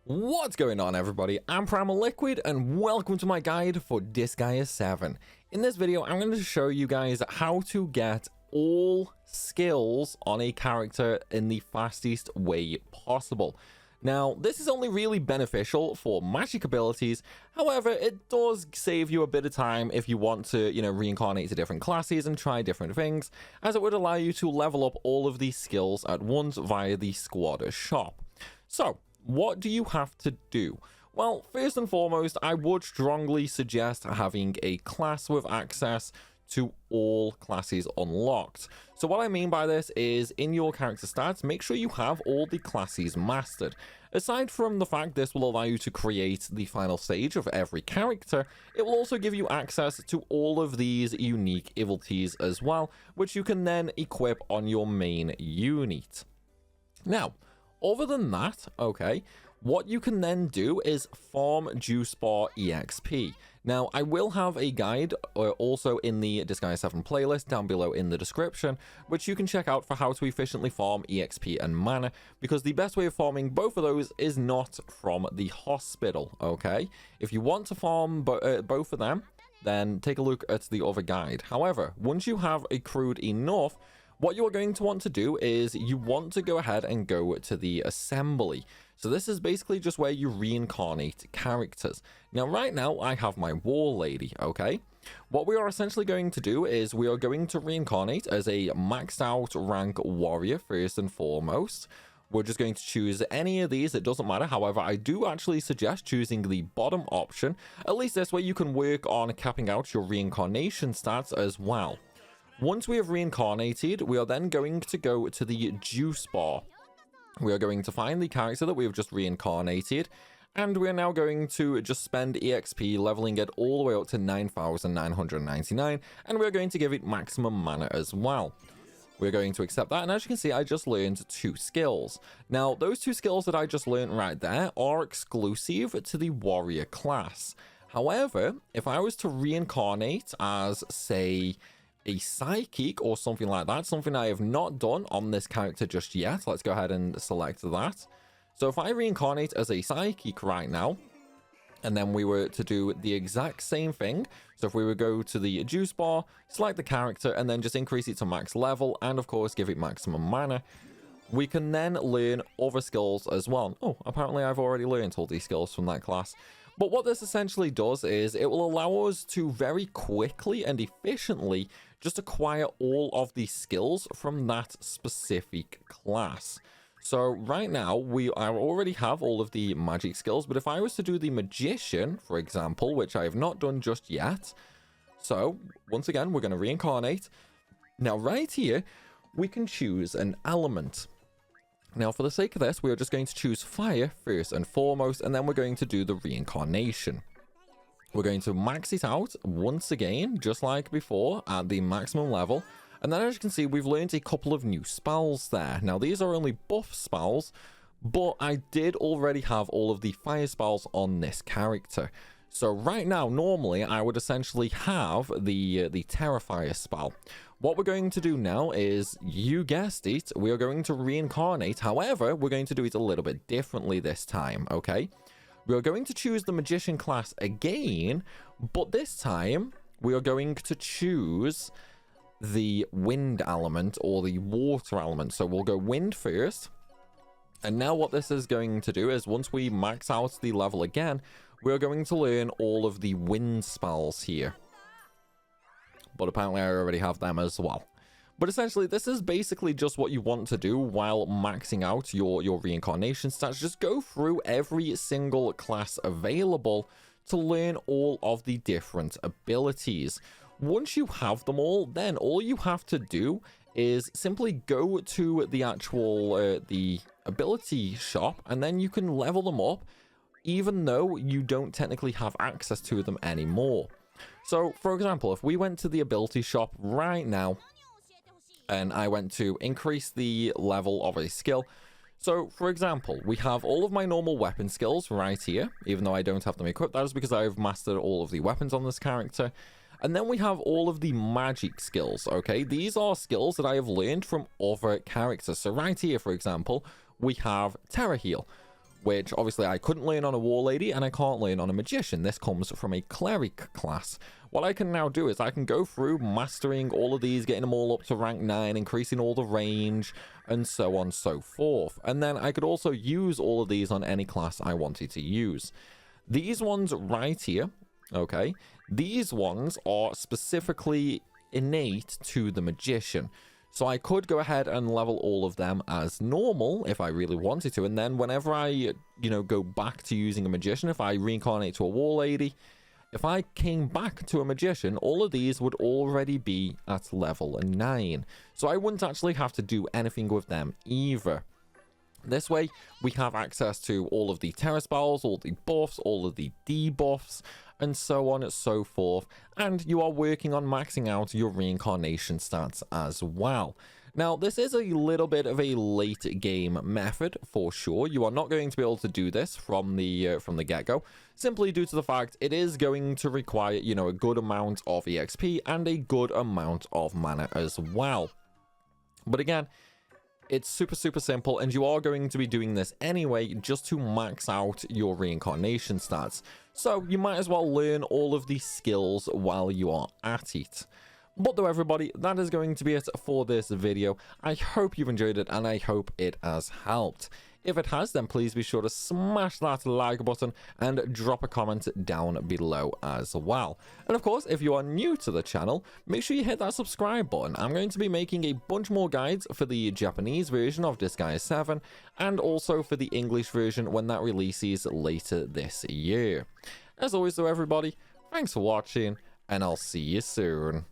What's going on, everybody? I'm Primal Liquid and welcome to my guide for Disgaea 7. In this video I'm going to show you guys how to get all skills on a character in the fastest way possible. Now, this is only really beneficial for magic abilities. However, it does save you a bit of time if you want to, reincarnate to different classes and try different things, as it would allow you to level up all of these skills at once via the squad shop. So, what do you have to do? Well, first and foremost, I would strongly suggest having a class with access to all classes unlocked. So what I mean by this is, in your character stats, make sure you have all the classes mastered. Aside from the fact this will allow you to create the final stage of every character, it will also give you access to all of these unique abilities as well, which you can then equip on your main unit. Now, other than that, okay, what you can then do is farm Juice Bar EXP. Now, I will have a guide also in the Disgaea 7 playlist down below in the description, which you can check out for how to efficiently farm EXP and mana, because the best way of farming both of those is not from the hospital, okay? If you want to farm both of them, then take a look at the other guide. However, once you have accrued enough, what you're going to want to do is you want to go ahead and go to the assembly. So this is basically just where you reincarnate characters. Now, right now, I have my War Lady, okay? What we are essentially going to do is we are going to reincarnate as a maxed out rank warrior first and foremost. We're just going to choose any of these, it doesn't matter. However, I do actually suggest choosing the bottom option. At least this way you can work on capping out your reincarnation stats as well. Once we have reincarnated, we are then going to go to the Juice Bar. We are going to find the character that we have just reincarnated, and we are now going to just spend EXP leveling it all the way up to 9,999, and we are going to give it maximum mana as well. We're going to accept that, and as you can see, I just learned 2 skills. Now, those 2 skills that I just learned right there are exclusive to the warrior class. However, if I was to reincarnate as, say, a psychic or something like that, something I have not done on this character just yet. Let's go ahead and select that. So if I reincarnate as a psychic right now, and then we were to do the exact same thing, so if we would go to the Juice Bar, select the character, and then just increase it to max level, and of course give it maximum mana, we can then learn other skills as well. Oh, apparently I've already learned all these skills from that class. But what this essentially does is it will allow us to very quickly and efficiently just acquire all of the skills from that specific class. So right now, I already have all of the magic skills, but if I was to do the magician, for example, which I have not done just yet, so once again, we're going to reincarnate. Now right here, we can choose an element. Now, for the sake of this, we are just going to choose fire first and foremost, and then we're going to do the reincarnation. We're going to max it out once again, just like before, at the maximum level. And then, as you can see, we've learned a couple of new spells there. Now, these are only buff spells, but I did already have all of the fire spells on this character. So right now, normally, I would essentially have the Terrifier spell. What we're going to do now is, you guessed it, we are going to reincarnate. However, we're going to do it a little bit differently this time, okay? We are going to choose the Magician class again, but this time, we are going to choose the Wind element or the Water element. So we'll go Wind first. And now what this is going to do is, once we max out the level again, we're going to learn all of the wind spells here. But apparently I already have them as well. But essentially, this is basically just what you want to do while maxing out your reincarnation stats. Just go through every single class available to learn all of the different abilities. Once you have them all, then all you have to do is simply go to the actual the ability shop, and then you can level them up, even though you don't technically have access to them anymore. So, for example, if we went to the ability shop right now, and I went to increase the level of a skill. So, for example, we have all of my normal weapon skills right here, even though I don't have them equipped. That is because I've mastered all of the weapons on this character. And then we have all of the magic skills, okay? These are skills that I have learned from other characters. So right here, for example, we have Terra Heal. which obviously I couldn't learn on a war lady and I can't learn on a magician. This comes from a cleric class. What I can now do is I can go through mastering all of these, getting them all up to rank 9, increasing all the range, and so on and so forth. And then I could also use all of these on any class I wanted to use. These ones right here, okay, these ones are specifically innate to the magician. So I could go ahead and level all of them as normal if I really wanted to. And then whenever I, go back to using a magician, if I reincarnate to a war lady, if I came back to a magician, all of these would already be at level 9. So I wouldn't actually have to do anything with them either. This way, we have access to all of the terror spells, all the buffs, all of the debuffs, and so on and so forth. And you are working on maxing out your reincarnation stats as well. Now, this is a little bit of a late game method for sure. You are not going to be able to do this from the get-go, simply due to the fact it is going to require, a good amount of EXP and a good amount of mana as well. But again, it's super simple, and you are going to be doing this anyway just to max out your reincarnation stats. So you might as well learn all of these skills while you are at it. But though, everybody, that is going to be it for this video. I hope you've enjoyed it, and I hope it has helped. If it has, then please be sure to smash that like button and drop a comment down below as well. And of course, if you are new to the channel, make sure you hit that subscribe button. I'm going to be making a bunch more guides for the Japanese version of Disgaea 7 and also for the English version when that releases later this year. As always though, everybody, thanks for watching, and I'll see you soon.